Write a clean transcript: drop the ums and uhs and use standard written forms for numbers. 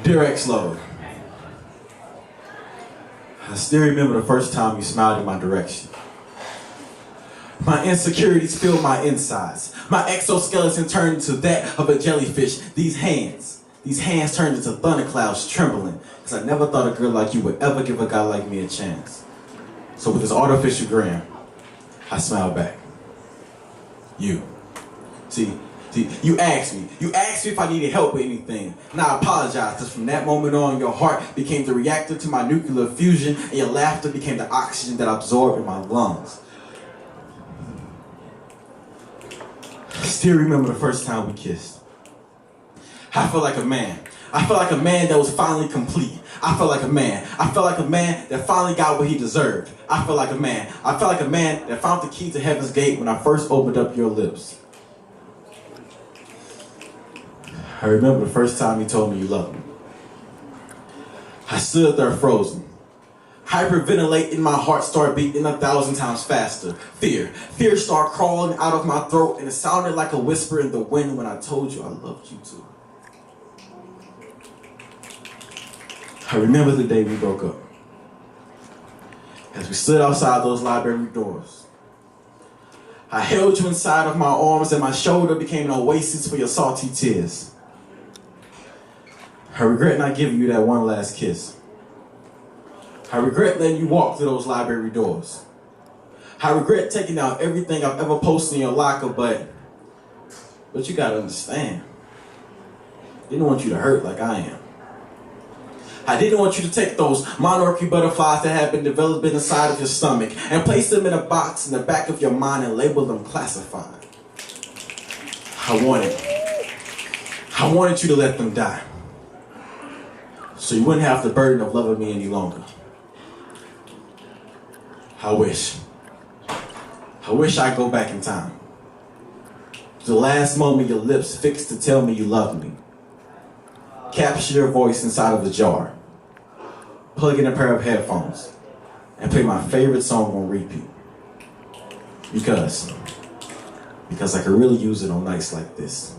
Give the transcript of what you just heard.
Dear ex-lover, I still remember the first time you smiled in my direction. My insecurities filled my insides. My exoskeleton turned into that of a jellyfish. These hands turned into thunderclouds trembling, because I never thought a girl like you would ever give a guy like me a chance. So with this artificial grin, I smiled back. You. See, you asked me if I needed help with anything, and I apologized, because from that moment on, your heart became the reactor to my nuclear fusion, and your laughter became the oxygen that I absorbed in my lungs. I still remember the first time we kissed. I felt like a man. I felt like a man that was finally complete. I felt like a man. I felt like a man that finally got what he deserved. I felt like a man. I felt like a man that found the key to heaven's gate when I first opened up your lips. I remember the first time you told me you loved me. I stood there frozen. Hyperventilating, my heart started beating 1,000 times faster. Fear started crawling out of my throat, and it sounded like a whisper in the wind when I told you I loved you too. I remember the day we broke up. As we stood outside those library doors, I held you inside of my arms, and my shoulder became an oasis for your salty tears. I regret not giving you that one last kiss. I regret letting you walk through those library doors. I regret taking down everything I've ever posted in your locker, but you gotta understand, I didn't want you to hurt like I am. I didn't want you to take those monarchy butterflies that had been developed inside of your stomach and place them in a box in the back of your mind and label them classified. I wanted you to let them die, so you wouldn't have the burden of loving me any longer. I wish I could go back in time. The last moment your lips fixed to tell me you loved me. Capture your voice inside of a jar. Plug in a pair of headphones and play my favorite song on repeat. Because I could really use it on nights like this.